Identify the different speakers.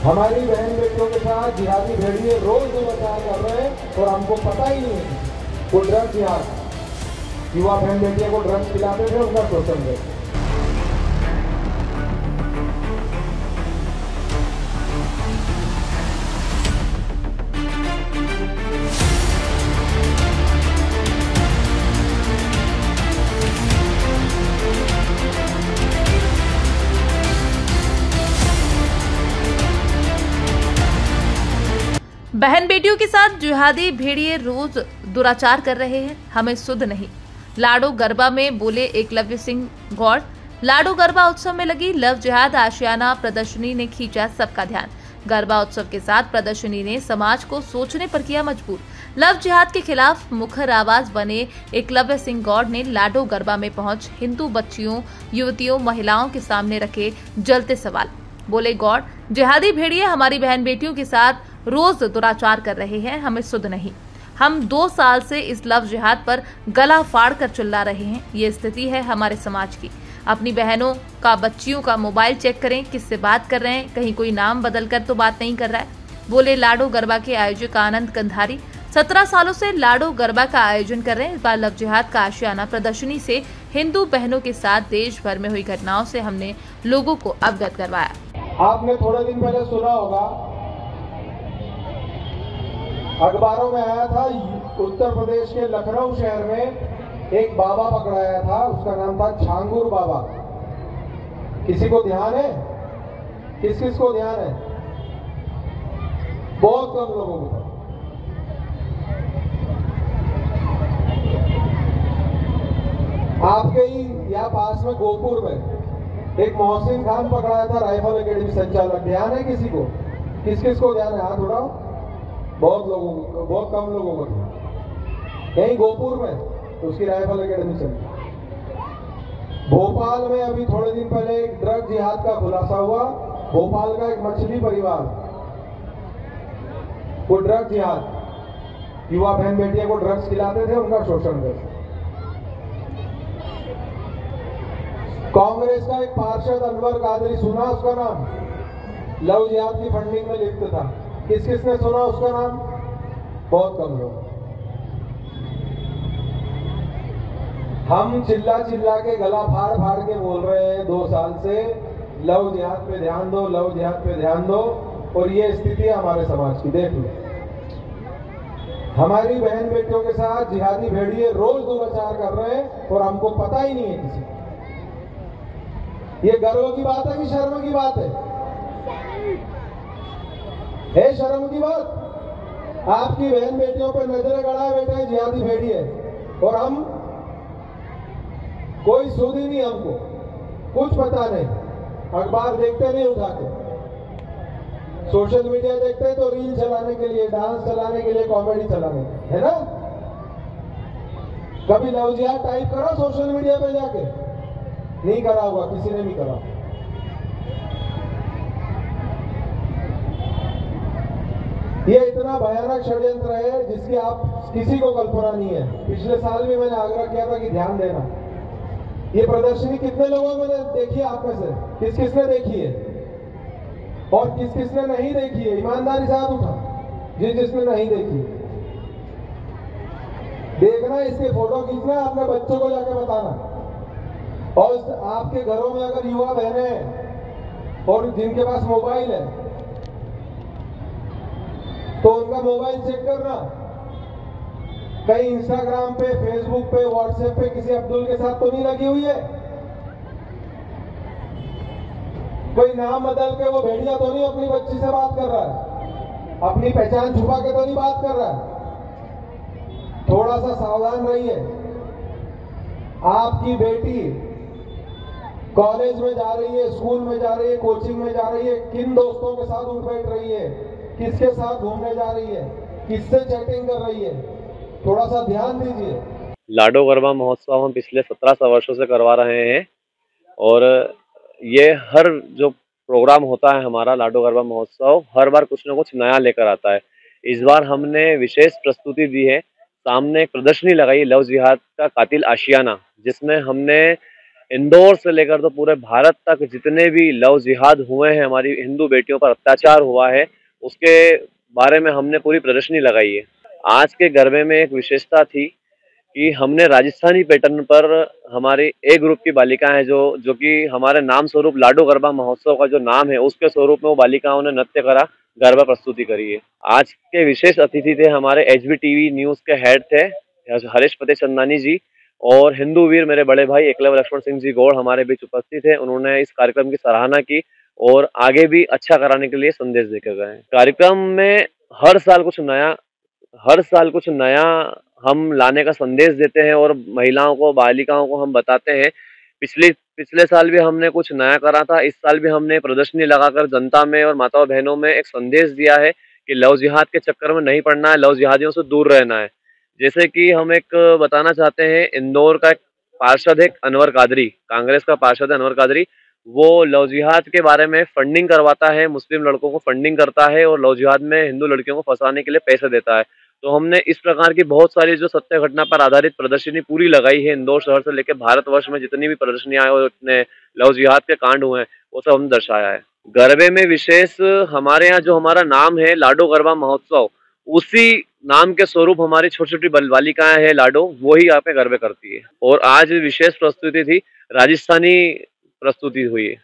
Speaker 1: हमारी बहन बेटियों के साथ जिहादी भेड़िए रोज दुराचार कर रहे हैं और हमको पता ही नहीं है। वो ड्रग्स जिहाद युवा बहन बेटियों को ड्रग्स खिलाते थे, उनका शोषण थे।
Speaker 2: बहन बेटियों के साथ जिहादी भेड़िए रोज दुराचार कर रहे हैं, हमें सुध नहीं। लाडो गरबा में बोले एकलव्य सिंह गौड़। लाडो गरबा उत्सव में लगी लव जिहाद आशियाना प्रदर्शनी ने खींचा सबका ध्यान। गरबा उत्सव के साथ प्रदर्शनी ने समाज को सोचने पर किया मजबूर। लव जिहाद के खिलाफ मुखर आवाज बने एकलव्य सिंह गौड़ ने लाडो गरबा में पहुंच हिंदू बच्चियों, युवतियों, महिलाओं के सामने रखे जलते सवाल। बोले गौड़, जिहादी भेड़िए हमारी बहन बेटियों के साथ रोज दुराचार कर रहे हैं, हमें सुध नहीं। हम 2 साल से इस लव जिहाद पर गला फाड़ कर चिल्ला रहे हैं। ये स्थिति है हमारे समाज की। अपनी बहनों का, बच्चियों का मोबाइल चेक करें, किससे बात कर रहे हैं, कहीं कोई नाम बदल कर तो बात नहीं कर रहा है। बोले लाडो गरबा के आयोजक आनंद कंधारी। 17 सालों से लाडो गरबा का आयोजन कर रहे हैं। इस बार लव जिहाद का आशियाना प्रदर्शनी से हिंदू बहनों के साथ देश भर में हुई घटनाओं से हमने लोगों को अवगत करवाया।
Speaker 1: आपने थोड़े दिन पहले सुना होगा, अखबारों में आया था, उत्तर प्रदेश के लखनऊ शहर में एक बाबा पकड़ाया था, उसका नाम था छांगुर बाबा। किसी को ध्यान है? किस किस को ध्यान है? बहुत कम लोगों को। आपके ही या पास में गोपुर में एक मोहसिन खान पकड़ाया था, राइफल एकेडमी संचालक। ध्यान है किसी को? किस किस को ध्यान है? हाथ उठाओ। बहुत लोगों को, बहुत कम लोगों को। यही गोपुर में उसकी राइफल एकेडमी चली। भोपाल में अभी थोड़े दिन पहले एक ड्रग जिहाद का खुलासा हुआ। भोपाल का एक मछली परिवार, वो ड्रग जिहाद युवा बहन बेटियों को ड्रग्स खिलाते थे, उनका शोषण करते। कांग्रेस का एक पार्षद अनवर कादरी, सुना उसका नाम? लव जिहाद की फंडिंग में लिप्त था। किस किसने सुना उसका नाम? बहुत कम लोग। हम चिल्ला चिल्ला के, गला फाड़ फाड़ के बोल रहे हैं 2 साल से, लव जिहाद पे ध्यान दो, लव जिहाद पे ध्यान दो, और ये स्थिति है हमारे समाज की। देख लो, हमारी बहन बेटियों के साथ जिहादी भेड़िए रोज दुराचार कर रहे हैं और हमको पता ही नहीं है किसी को। ये गर्व की बात है कि शर्म की बात है? शर्म की बात? आपकी बहन बेटियों पर नजरें गड़ाए बैठे हैं जिहादी भेड़िए, और हम कोई सुध ही नहीं, हमको कुछ पता नहीं। अखबार देखते नहीं उठा के, सोशल मीडिया देखते हैं तो रील चलाने के लिए, डांस चलाने के लिए, कॉमेडी चलाने, है ना? कभी लव जिहाद टाइप करो सोशल मीडिया पे जाके? नहीं करा होगा, किसी ने भी करा। ये इतना भयानक षड्यंत्र है जिसकी आप किसी को कल्पना नहीं है। पिछले साल भी मैंने आग्रह किया था कि ध्यान देना। ये प्रदर्शनी कितने लोगों ने देखी है आप में से? किस किसने देखी है और किस किसने नहीं देखी है? ईमानदारी से हाथ उठा जिसने नहीं देखी। देखना, इसके फोटो खींचना, अपने बच्चों को जाके बताना। और आपके घरों में अगर युवा बहनें हैं और जिनके पास मोबाइल है तो उनका मोबाइल चेक करना। कहीं इंस्टाग्राम पे, फेसबुक पे, व्हाट्सएप पे किसी अब्दुल के साथ तो नहीं लगी हुई है? कोई नाम बदल के वो भेड़िया तो नहीं अपनी बच्ची से बात कर रहा है? अपनी पहचान छुपा के तो नहीं बात कर रहा है? थोड़ा सा सावधान रहिए। आपकी बेटी कॉलेज में जा रही है, स्कूल में जा रही है, कोचिंग में जा रही है, किन दोस्तों के साथ उठ बैठ रही है, किसके साथ घूमने जा रही है, किससे चैटिंग कर रही है, थोड़ा सा ध्यान दीजिए।
Speaker 3: लाडो गरबा महोत्सव हम पिछले 17 वर्षों से करवा रहे हैं, और ये हर जो प्रोग्राम होता है हमारा लाडो गरबा महोत्सव, हर बार कुछ ना कुछ नया लेकर आता है। इस बार हमने विशेष प्रस्तुति दी है। सामने एक प्रदर्शनी लगाई लव जिहाद का कातिल आशियाना, जिसमें हमने इंदौर से लेकर तो पूरे भारत तक जितने भी लव जिहाद हुए हैं, हमारी हिंदू बेटियों पर अत्याचार हुआ है, उसके बारे में हमने पूरी प्रदर्शनी लगाई है। आज के गरबे में एक विशेषता थी कि हमने राजस्थानी पैटर्न पर हमारी ए ग्रुप की बालिकाएं हैं जो कि हमारे नाम स्वरूप लाडो गरबा महोत्सव का जो नाम है उसके स्वरूप में वो बालिकाओं ने नृत्य करा, गरबा प्रस्तुति करी है। आज के विशेष अतिथि थे हमारे HBTV न्यूज के हेड थे हरीश पते चंदानी जी, और हिंदू वीर मेरे बड़े भाई एकलव्य लक्ष्मण सिंह जी गौड़ हमारे बीच उपस्थित थे। उन्होंने इस कार्यक्रम की सराहना की और आगे भी अच्छा कराने के लिए संदेश देकर गए। कार्यक्रम में हर साल कुछ नया हम लाने का संदेश देते हैं और महिलाओं को, बालिकाओं को हम बताते हैं। पिछले साल भी हमने कुछ नया करा था, इस साल भी हमने प्रदर्शनी लगाकर जनता में और माताओं बहनों में एक संदेश दिया है कि लव जिहाद के चक्कर में नहीं पड़ना है, लव जिहादियों से दूर रहना है। जैसे कि हम एक बताना चाहते हैं, इंदौर का एक पार्षद है अनवर कादरी, कांग्रेस का पार्षद है अनवर कादरी, वो लव जिहाद के बारे में फंडिंग करवाता है, मुस्लिम लड़कों को फंडिंग करता है और लव जिहाद में हिंदू लड़कियों को फंसाने के लिए पैसे देता है। तो हमने इस प्रकार की बहुत सारी जो सत्य घटना पर आधारित प्रदर्शनी पूरी लगाई है। इंदौर शहर से लेकर भारतवर्ष में जितनी भी प्रदर्शनियां और इतने लव जिहाद के कांड हुए हैं वो सब हमने दर्शाया है। गरबे में विशेष हमारे यहाँ जो हमारा नाम है लाडो गरबा महोत्सव, उसी नाम के स्वरूप हमारी छोटी छोटी बालिकाएं हैं लाडो, वो ही यहाँ पे गरबे करती है। और आज विशेष प्रस्तुति थी, राजस्थानी प्रस्तुति हुई है।